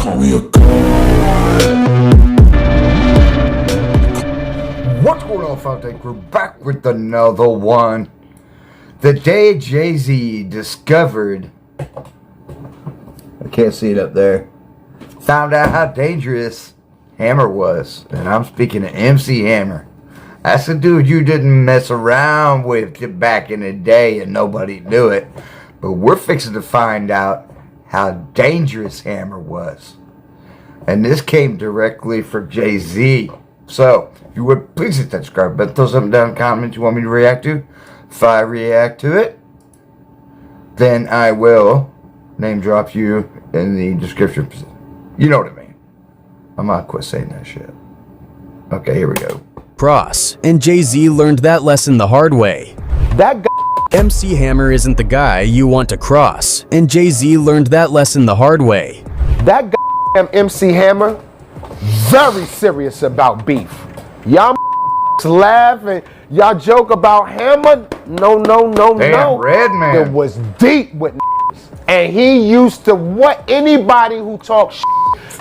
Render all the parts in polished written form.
call me a god. What's going on, Fountain Crew? Back with another one. The day Jay-Z discovered, I can't see it up there, found out how dangerous Hammer was. And I'm speaking of MC Hammer. That's a dude you didn't mess around with back in the day and nobody knew it. But we're fixing to find out how dangerous Hammer was. And this came directly from Jay-Z. So, if you would, please hit that subscribe button. Throw something down in the comments you want me to react to. If I react to it, then I will name drop you in the description. You know what I mean. I'm not quit saying that shit. Okay, here we go. Cross, and Jay-Z learned that lesson the hard way. That MC Hammer isn't the guy you want to cross, and Jay-Z learned that lesson the hard way. That MC Hammer, very serious about beef. Y'all laugh and y'all joke about Hammer. No. Damn, Redman. It was deep with and he used to what anybody who talks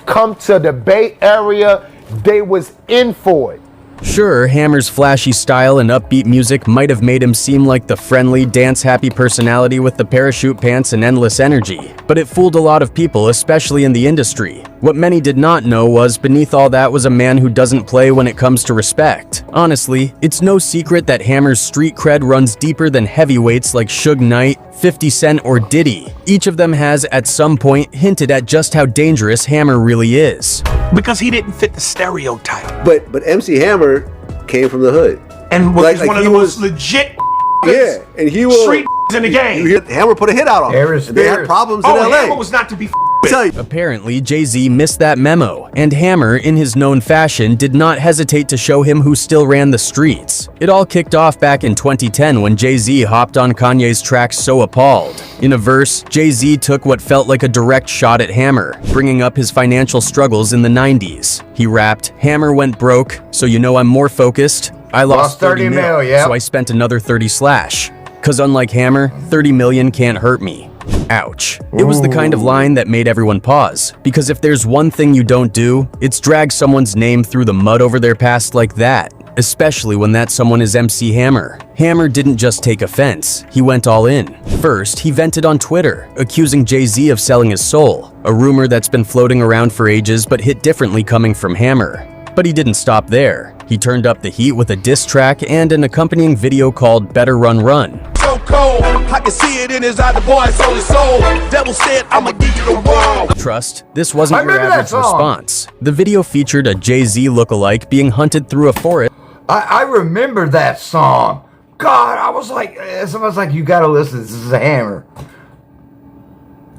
come to the Bay Area, they was in for it. Sure, Hammer's flashy style and upbeat music might have made him seem like the friendly, dance-happy personality with the parachute pants and endless energy, but it fooled a lot of people, especially in the industry. What many did not know was beneath all that was a man who doesn't play when it comes to respect. Honestly, it's no secret that Hammer's street cred runs deeper than heavyweights like Suge Knight, 50 Cent, or Diddy. Each of them has, at some point, hinted at just how dangerous Hammer really is. Because he didn't fit the stereotype. But MC Hammer came from the hood. And was one of the most legit yeah, and he was street in the game. Hammer put a hit out on him. And they had problems in LA. Hammer was not to be with. Apparently, Jay-Z missed that memo, and Hammer, in his known fashion, did not hesitate to show him who still ran the streets. It all kicked off back in 2010 when Jay-Z hopped on Kanye's track So Appalled. In a verse, Jay-Z took what felt like a direct shot at Hammer, bringing up his financial struggles in the 90s. He rapped, "Hammer went broke, so you know I'm more focused. I lost 30 mil, so I spent another 30 slash. Cause unlike Hammer, 30 million can't hurt me." Ouch. It was the kind of line that made everyone pause, because if there's one thing you don't do, it's drag someone's name through the mud over their past like that, especially when that someone is MC Hammer. Hammer didn't just take offense, he went all in. First, he vented on Twitter, accusing Jay-Z of selling his soul, a rumor that's been floating around for ages but hit differently coming from Hammer. But he didn't stop there. He turned up the heat with a diss track and an accompanying video called Better Run Run. So cold, I can see it in his eye, the boy sold his soul. Devil said, I'ma give you the world. Trust, this wasn't your average response. The video featured a Jay-Z lookalike being hunted through a forest. I remember that song. God, I was like, someone's like, you gotta listen, this is a Hammer.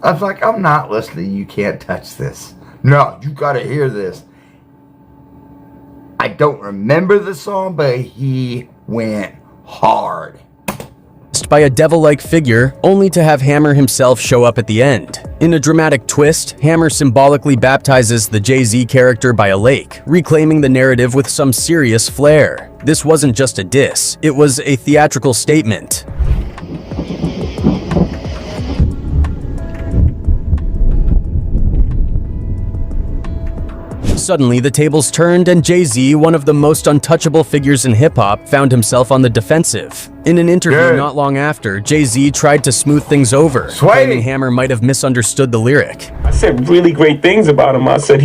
I was like, I'm not listening, you can't touch this. No, you gotta hear this. I don't remember the song, but he went hard. By a devil-like figure, only to have Hammer himself show up at the end. In a dramatic twist, Hammer symbolically baptizes the Jay-Z character by a lake, reclaiming the narrative with some serious flair. This wasn't just a diss, it was a theatrical statement. Suddenly, the tables turned and Jay-Z, one of the most untouchable figures in hip-hop, found himself on the defensive. In an interview not long after, Jay-Z tried to smooth things over, claiming Hammer might have misunderstood the lyric. I said really great things about him. I said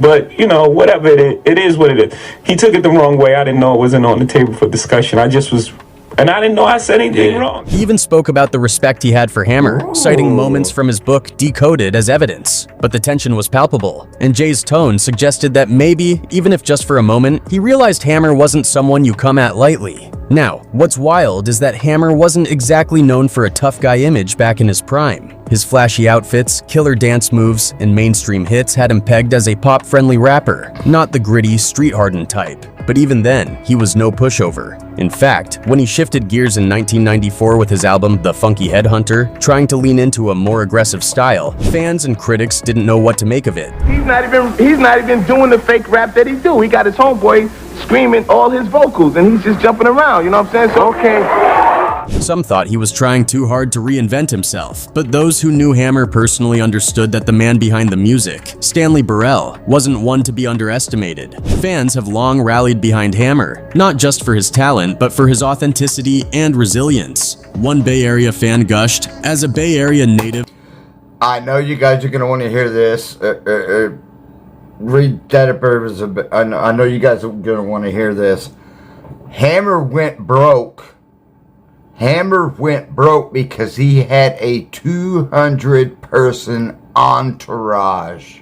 but you know, whatever it is what it is. He took it the wrong way. I didn't know it wasn't on the table for discussion. I just was... And I didn't know I said anything wrong. He even spoke about the respect he had for Hammer, citing moments from his book Decoded as evidence. But the tension was palpable, and Jay's tone suggested that maybe, even if just for a moment, he realized Hammer wasn't someone you come at lightly. Now, what's wild is that Hammer wasn't exactly known for a tough guy image back in his prime. His flashy outfits, killer dance moves, and mainstream hits had him pegged as a pop-friendly rapper, not the gritty, street-hardened type. But even then, he was no pushover. In fact, when he shifted gears in 1994 with his album The Funky Headhunter, trying to lean into a more aggressive style, fans and critics didn't know what to make of it. He's not even doing the fake rap that he do. He got his homeboy screaming all his vocals and he's just jumping around, you know what I'm saying? So, okay. Some thought he was trying too hard to reinvent himself, but those who knew Hammer personally understood that the man behind the music, Stanley Burrell, wasn't one to be underestimated. Fans have long rallied behind Hammer, not just for his talent, but for his authenticity and resilience. One Bay Area fan gushed, "As a Bay Area native..." I know you guys are going to want to hear this. Read that up. I know you guys are going to want to hear this. Hammer went broke. Hammer went broke because he had a 200-person entourage.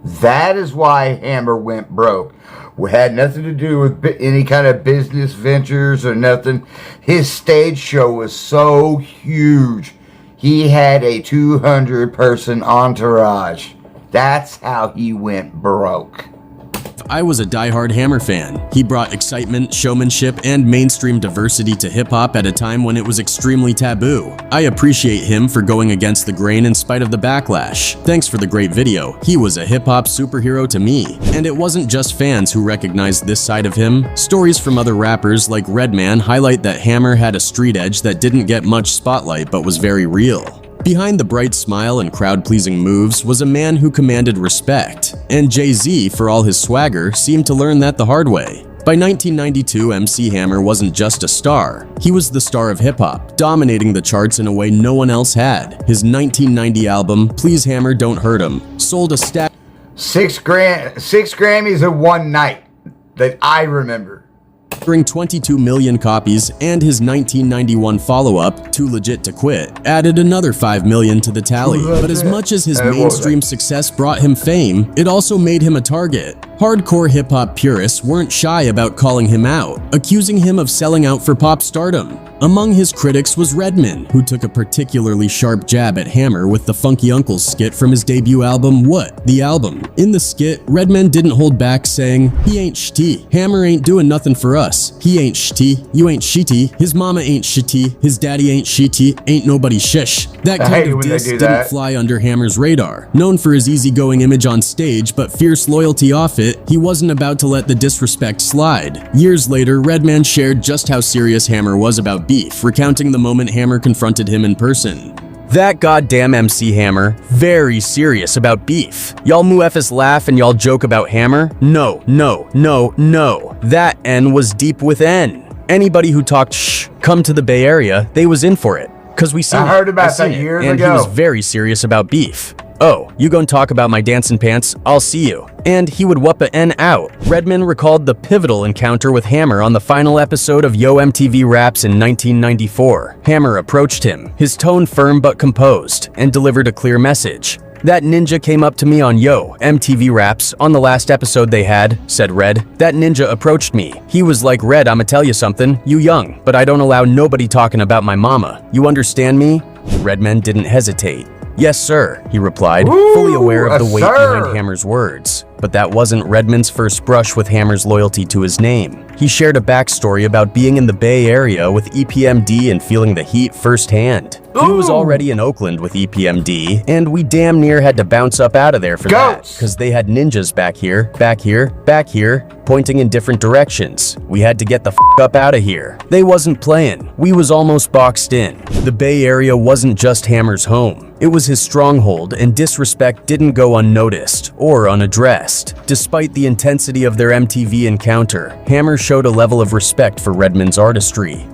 That is why Hammer went broke. It had nothing to do with any kind of business ventures or nothing. His stage show was so huge. He had a 200-person entourage. That's how he went broke. I was a diehard Hammer fan. He brought excitement, showmanship, and mainstream diversity to hip-hop at a time when it was extremely taboo. I appreciate him for going against the grain in spite of the backlash. Thanks for the great video. He was a hip-hop superhero to me. And it wasn't just fans who recognized this side of him. Stories from other rappers like Redman highlight that Hammer had a street edge that didn't get much spotlight but was very real. Behind the bright smile and crowd-pleasing moves was a man who commanded respect, and Jay-Z, for all his swagger, seemed to learn that the hard way. By 1992, MC Hammer wasn't just a star, he was the star of hip-hop, dominating the charts in a way no one else had. His 1990 album, Please Hammer Don't Hurt 'Em, sold a six Grammys in one night that I remember. 22 million copies, and his 1991 follow-up, Too Legit to Quit, added another 5 million to the tally. But as much as his mainstream success brought him fame, it also made him a target. Hardcore hip-hop purists weren't shy about calling him out, accusing him of selling out for pop stardom. Among his critics was Redman, who took a particularly sharp jab at Hammer with the Funky Uncles skit from his debut album, What? The Album. In the skit, Redman didn't hold back, saying, "He ain't shitty. Hammer ain't doing nothing for us. He ain't shitty. You ain't shitty. His mama ain't shitty. His daddy ain't shitty. Ain't nobody shish." That kind of diss didn't fly under Hammer's radar. Known for his easygoing image on stage, but fierce loyalty off it, he wasn't about to let the disrespect slide. Years later, Redman shared just how serious Hammer was about beef, recounting the moment Hammer confronted him in person. "That goddamn MC Hammer, very serious about beef. Y'all muefas laugh and y'all joke about Hammer? No, no, no, no. That N was deep with N. Anybody who talked shh, come to the Bay Area, they was in for it. Cause we seen I heard about that years ago. And he was very serious about beef. Oh, you gon' talk about my dancing pants? I'll see you." And he would whoop a N out. Redman recalled the pivotal encounter with Hammer on the final episode of Yo MTV Raps in 1994. Hammer approached him, his tone firm but composed, and delivered a clear message. "That ninja came up to me on Yo MTV Raps on the last episode they had," said Red. "That ninja approached me. He was like, 'Red, I'ma tell you something. You young, but I don't allow nobody talking about my mama. You understand me?' Redman didn't hesitate. "Yes, sir," he replied, fully aware of the weight behind Hammer's words. But that wasn't Redman's first brush with Hammer's loyalty to his name. He shared a backstory about being in the Bay Area with EPMD and feeling the heat firsthand. He was already in Oakland with EPMD, and we damn near had to bounce up out of there for that, because they had ninjas back here, pointing in different directions. We had to get the f up out of here. They wasn't playing. We was almost boxed in. The Bay Area wasn't just Hammer's home. It was his stronghold, and disrespect didn't go unnoticed or unaddressed. Despite the intensity of their MTV encounter, Hammer showed a level of respect for Redman's artistry.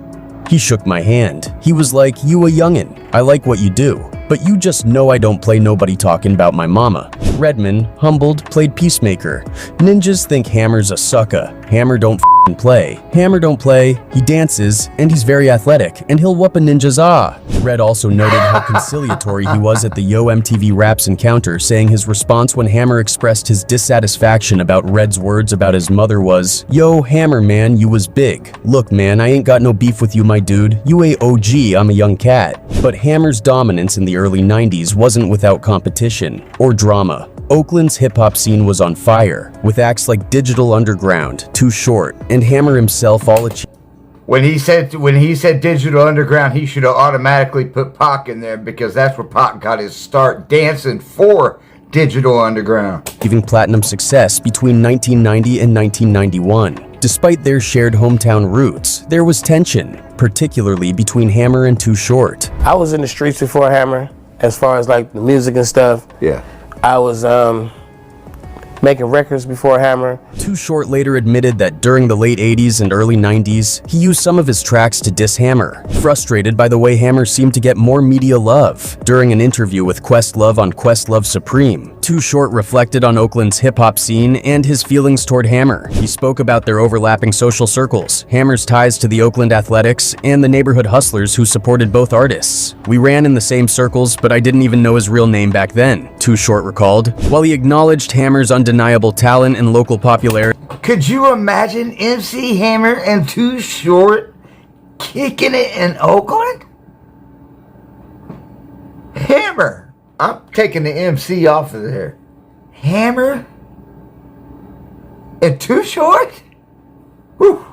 He shook my hand. He was like, "You a youngin'. I like what you do. But you just know I don't play nobody talking about my mama." Redman, humbled, played peacemaker. Ninjas think Hammer's a sucker. Hammer don't f***ing play. Hammer don't play, he dances, and he's very athletic, and he'll whoop a ninja's ah. Red also noted how conciliatory he was at the Yo MTV Raps encounter, saying his response when Hammer expressed his dissatisfaction about Red's words about his mother was, "Yo, Hammer man, you was big. Look man, I ain't got no beef with you my dude. You a OG, I'm a young cat." But Hammer's dominance in the early 90s wasn't without competition or drama. Oakland's hip-hop scene was on fire, with acts like Digital Underground, Too Short, and Hammer himself all achieved. When he said Digital Underground, he should have automatically put Pac in there, because that's where Pac got his start dancing for Digital Underground. Achieving platinum success between 1990 and 1991. Despite their shared hometown roots, there was tension, particularly between Hammer and Too Short. I was in the streets before Hammer, as far as like the music and stuff. Yeah. I was making records before Hammer. Too Short later admitted that during the late 80s and early 90s, he used some of his tracks to diss Hammer, frustrated by the way Hammer seemed to get more media love. During an interview with Questlove on Questlove Supreme, Too Short reflected on Oakland's hip-hop scene and his feelings toward Hammer. He spoke about their overlapping social circles, Hammer's ties to the Oakland Athletics, and the neighborhood hustlers who supported both artists. "We ran in the same circles, but I didn't even know his real name back then," Too Short recalled. While he acknowledged Hammer's undeniable talent and local popularity, could you imagine MC Hammer and Too Short kicking it in Oakland? Hammer, I'm taking the MC off of there. Hammer and Too Short? Whew.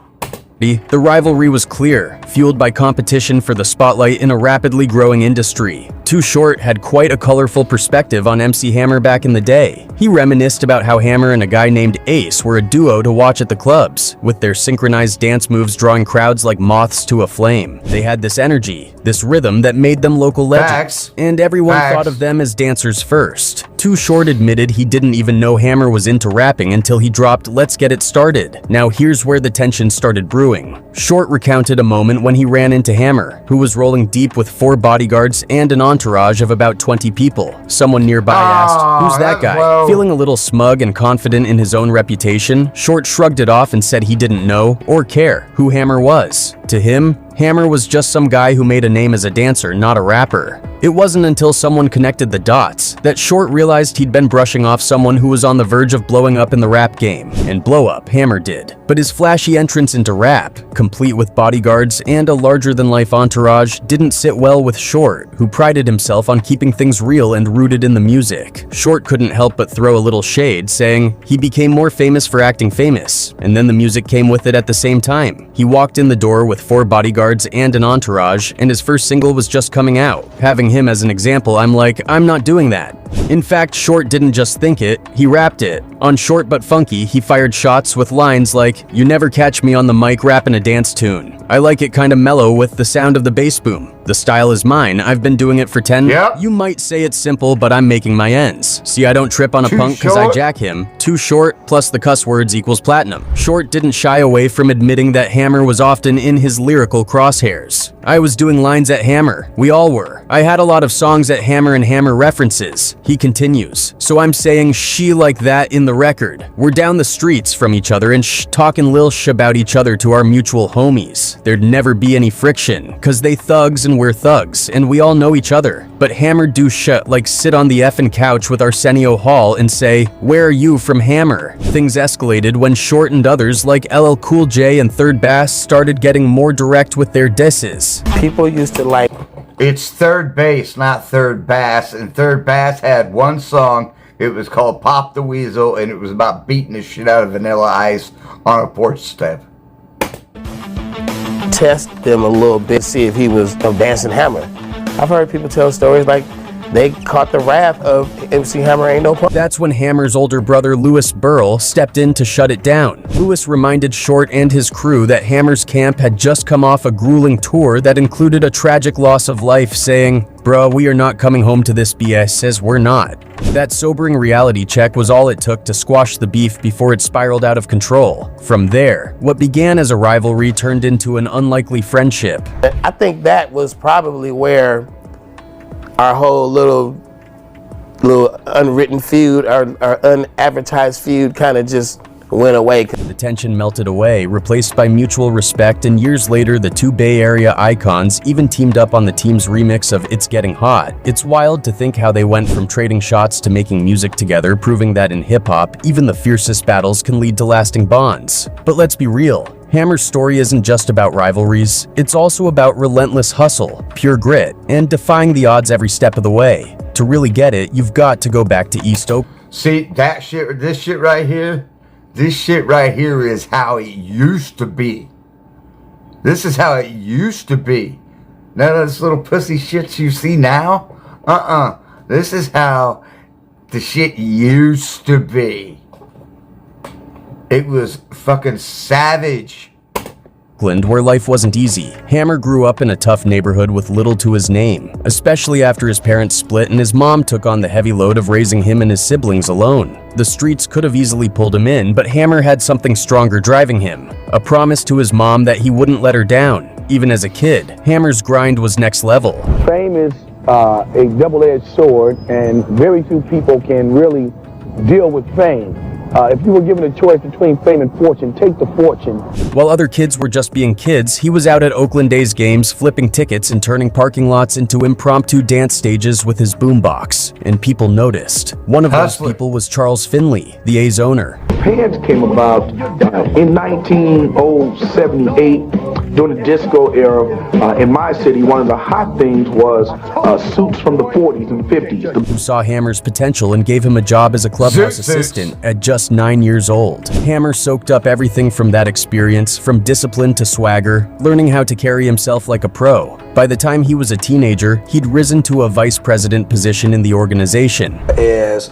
the rivalry was clear, fueled by competition for the spotlight in a rapidly growing industry. Too Short had quite a colorful perspective on MC Hammer back in the day. He reminisced about how Hammer and a guy named Ace were a duo to watch at the clubs, with their synchronized dance moves drawing crowds like moths to a flame. They had this energy, this rhythm that made them local legends, and everyone thought of them as dancers first. Too Short admitted he didn't even know Hammer was into rapping until he dropped "Let's Get It Started." Now here's where the tension started brewing. Short recounted a moment when he ran into Hammer, who was rolling deep with 4 bodyguards and an entourage of about 20 people. Someone nearby asked, "Who's that guy?" Feeling a little smug and confident in his own reputation, Short shrugged it off and said he didn't know or care who Hammer was. To him, Hammer was just some guy who made a name as a dancer, not a rapper. It wasn't until someone connected the dots that Short realized he'd been brushing off someone who was on the verge of blowing up in the rap game. And blow up, Hammer did. But his flashy entrance into rap, complete with bodyguards and a larger-than-life entourage, didn't sit well with Short, who prided himself on keeping things real and rooted in the music. Short couldn't help but throw a little shade, saying he became more famous for acting famous, and then the music came with it at the same time. He walked in the door with 4 bodyguards and an entourage, and his first single was just coming out. Having him as an example, I'm like, I'm not doing that. In fact, Short didn't just think it, he rapped it. On Short But Funky, he fired shots with lines like, "You never catch me on the mic rapping a dance tune. I like it kinda mellow with the sound of the bass boom. The style is mine, I've been doing it for 10. Yep. You might say it's simple, but I'm making my ends. See, I don't trip on a Too punk cause I Short? jack him. Too Short plus the cuss words equals platinum." Short didn't shy away from admitting that Hammer was often in his lyrical crosshairs. "I was doing lines at Hammer. We all were. I had a lot of songs at Hammer and Hammer references," he continues. "So I'm saying she like that in the record. We're down the streets from each other and talking lil sh about each other to our mutual homies. There'd never be any friction, cause they thugs and we're thugs, and we all know each other. But Hammer do shit like sit on the effing couch with Arsenio Hall and say, 'Where are you from Hammer?' Things escalated when Short and others like LL Cool J and Third Bass started getting more direct with their disses. People used to like... It's Third Bass, not Third Bass, and Third Bass had one song. It was called Pop the Weasel, and it was about beating the shit out of Vanilla Ice on a porch step. Test them a little bit, see if he was a dancing Hammer. I've heard people tell stories like they caught the wrath of MC Hammer ain't no punk. That's when Hammer's older brother Louis Burl stepped in to shut it down. Louis reminded Short and his crew that Hammer's camp had just come off a grueling tour that included a tragic loss of life, saying, "Bruh, we are not coming home to this BS, says we're not." That sobering reality check was all it took to squash the beef before it spiraled out of control. From there, what began as a rivalry turned into an unlikely friendship. I think that was probably where our whole little unwritten feud, our unadvertised feud kind of just went away. The tension melted away, replaced by mutual respect, and years later, the two Bay Area icons even teamed up on the team's remix of It's Getting Hot. It's wild to think how they went from trading shots to making music together, proving that in hip-hop, even the fiercest battles can lead to lasting bonds. But let's be real. Hammer's story isn't just about rivalries, it's also about relentless hustle, pure grit, and defying the odds every step of the way. To really get it, you've got to go back to East Oak. See, this shit right here is how it used to be. This is how it used to be. None of this little pussy shit you see now, this is how the shit used to be. It was fucking savage. Oakland, where life wasn't easy. Hammer grew up in a tough neighborhood with little to his name, especially after his parents split and his mom took on the heavy load of raising him and his siblings alone. The streets could have easily pulled him in, but Hammer had something stronger driving him, a promise to his mom that he wouldn't let her down. Even as a kid, Hammer's grind was next level. Fame is a double-edged sword, and very few people can really deal with fame. If you were given a choice between fame and fortune, take the fortune. While other kids were just being kids, he was out at Oakland A's games flipping tickets and turning parking lots into impromptu dance stages with his boombox, and people noticed. One of those people was Charles Finley, the A's owner. Pants came about in 1978 during the disco era. In my city, one of the hot things was suits from the 40s and 50s. Who saw Hammer's potential and gave him a job as a clubhouse assistant at just 9 years old. Hammer soaked up everything from that experience, from discipline to swagger, learning how to carry himself like a pro. By the time he was a teenager, he'd risen to a vice president position in the organization. As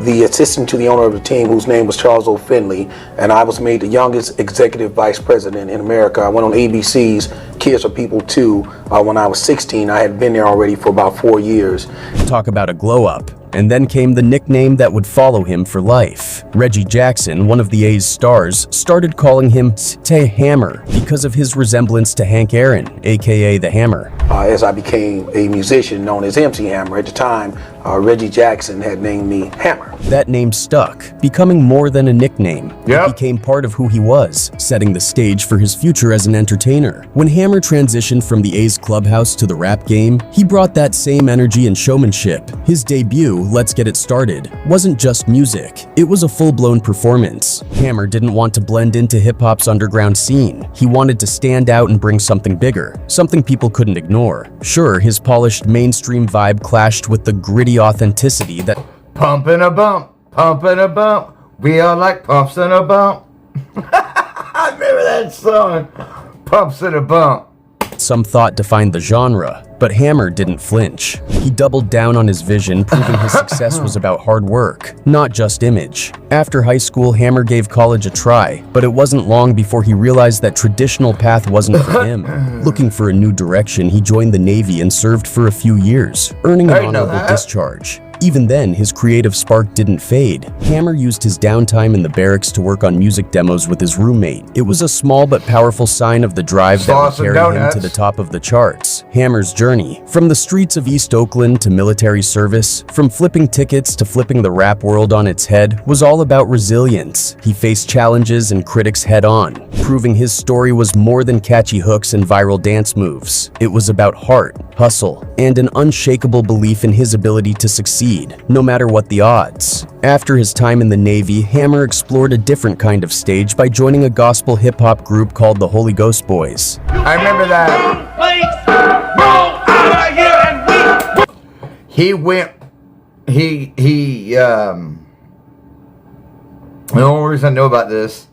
the assistant to the owner of the team, whose name was Charles O. Finley, and I was made the youngest executive vice president in America. I went on ABC's Kids for People 2 when I was 16. I had been there already for about 4 years. Talk about a glow up. And then came the nickname that would follow him for life. Reggie Jackson, one of the A's stars, started calling him St. Hammer because of his resemblance to Hank Aaron, aka the Hammer. As I became a musician known as MC Hammer, at the time, Reggie Jackson had named me Hammer. That name stuck, becoming more than a nickname. It became part of who he was, setting the stage for his future as an entertainer. When Hammer transitioned from the A's clubhouse to the rap game, he brought that same energy and showmanship. His debut, Let's Get It Started, wasn't just music, it was a full-blown performance. Hammer didn't want to blend into hip-hop's underground scene. He wanted to stand out and bring something bigger, something people couldn't ignore. Sure, his polished mainstream vibe clashed with the gritty authenticity that pump and a bump, we are like pumps and a bump. I remember that song, Pumps and a Bump. some thought defined the genre, but Hammer didn't flinch. He doubled down on his vision, proving his success was about hard work, not just image. After high school, Hammer gave college a try, but it wasn't long before he realized that traditional path wasn't for him. Looking for a new direction, he joined the Navy and served for a few years, earning an honorable discharge. Even then, his creative spark didn't fade. Hammer used his downtime in the barracks to work on music demos with his roommate. It was a small but powerful sign of the drive that would carry him to the top of the charts. Hammer's journey, from the streets of East Oakland to military service, from flipping tickets to flipping the rap world on its head, was all about resilience. He faced challenges and critics head-on, proving his story was more than catchy hooks and viral dance moves. It was about heart, hustle, and an unshakable belief in his ability to succeed, no matter what the odds. After his time in the Navy, Hammer explored a different kind of stage by joining a gospel hip-hop group called the Holy Ghost Boys. I remember that. He went, the only reason I know about this,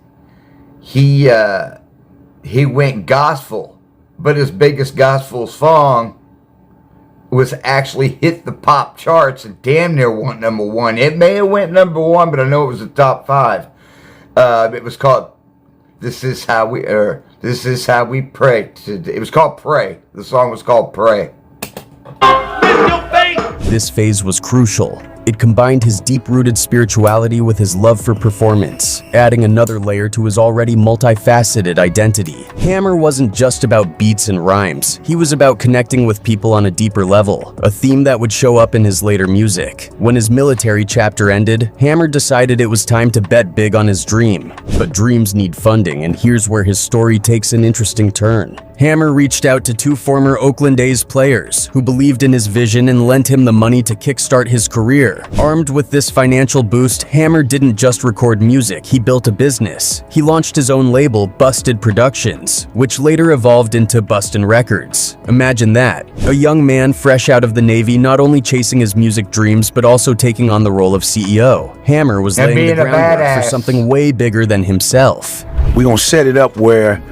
he went gospel, but his biggest gospel song was actually hit the pop charts and damn near went number one. It may have went number one, but I know it was the top 5. It was called This Is How We Pray. It was called Pray. The song was called Pray. This phase was crucial. It combined his deep-rooted spirituality with his love for performance, adding another layer to his already multifaceted identity. Hammer wasn't just about beats and rhymes. He was about connecting with people on a deeper level, a theme that would show up in his later music. When his military chapter ended, Hammer decided it was time to bet big on his dream. But dreams need funding, and here's where his story takes an interesting turn. Hammer reached out to 2 former Oakland A's players who believed in his vision and lent him the money to kickstart his career. Armed with this financial boost, Hammer didn't just record music, he built a business. He launched his own label, Busted Productions, which later evolved into Bustin' Records. Imagine that, a young man fresh out of the Navy not only chasing his music dreams but also taking on the role of CEO. Hammer was laying the groundwork for something way bigger than himself. We're gonna set it up where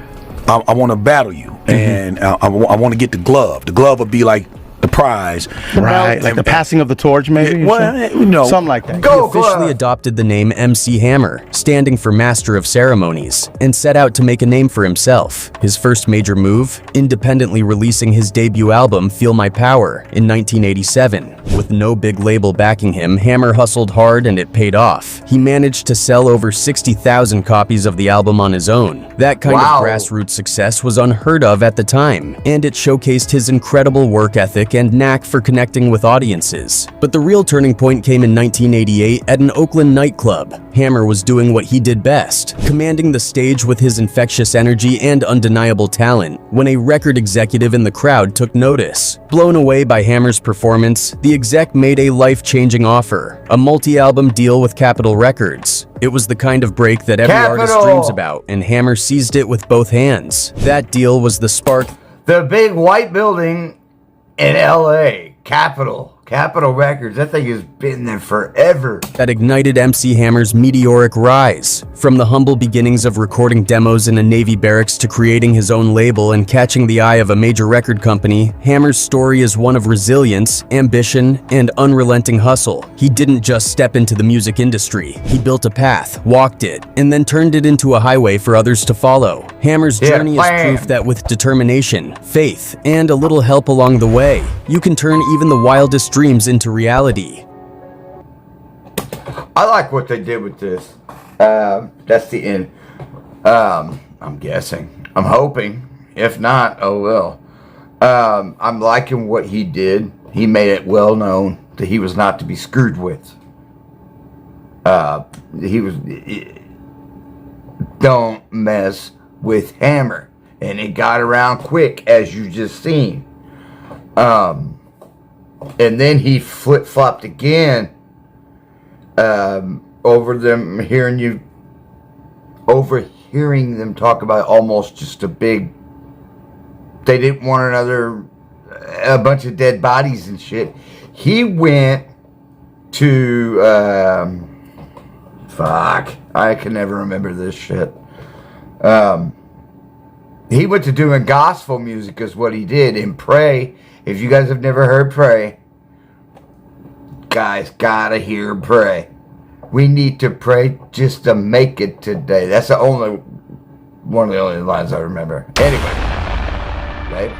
I want to battle you, and I want to get the glove. The glove will be like the prize. Right, like the passing of the torch, maybe? Something like that. He officially adopted the name MC Hammer, standing for Master of Ceremonies, and set out to make a name for himself. His first major move, independently releasing his debut album, Feel My Power, in 1987. With no big label backing him, Hammer hustled hard and it paid off. He managed to sell over 60,000 copies of the album on his own. That kind of grassroots success was unheard of at the time, and it showcased his incredible work ethic and knack for connecting with audiences. But the real turning point came in 1988 at an Oakland nightclub. Hammer was doing what he did best, commanding the stage with his infectious energy and undeniable talent, when a record executive in the crowd took notice. Blown away by Hammer's performance, the exec made a life-changing offer, a multi-album deal with Capitol Records. It was the kind of break that every artist dreams about, and Hammer seized it with both hands. That deal was the spark. The big white building in LA, Capitol Records. That thing has been there forever. That ignited MC Hammer's meteoric rise. From the humble beginnings of recording demos in a Navy barracks to creating his own label and catching the eye of a major record company, Hammer's story is one of resilience, ambition, and unrelenting hustle. He didn't just step into the music industry. He built a path, walked it, and then turned it into a highway for others to follow. Hammer's journey is proof that with determination, faith, and a little help along the way, you can turn even the wildest dreams into reality. I like what they did with this. That's the end. I'm guessing. I'm hoping. If not, oh well. I'm liking what he did. He made it well known that he was not to be screwed with. Don't mess with Hammer. And it got around quick, as you just seen. And then he flip-flopped again overhearing them talk about almost just a big, they didn't want a bunch of dead bodies and shit. He went to, I can never remember this shit. He went to doing gospel music is what he did, and Pray. If you guys have never heard Pray, guys gotta hear Pray. We need to pray just to make it today. That's one of the only lines I remember. Anyway, right?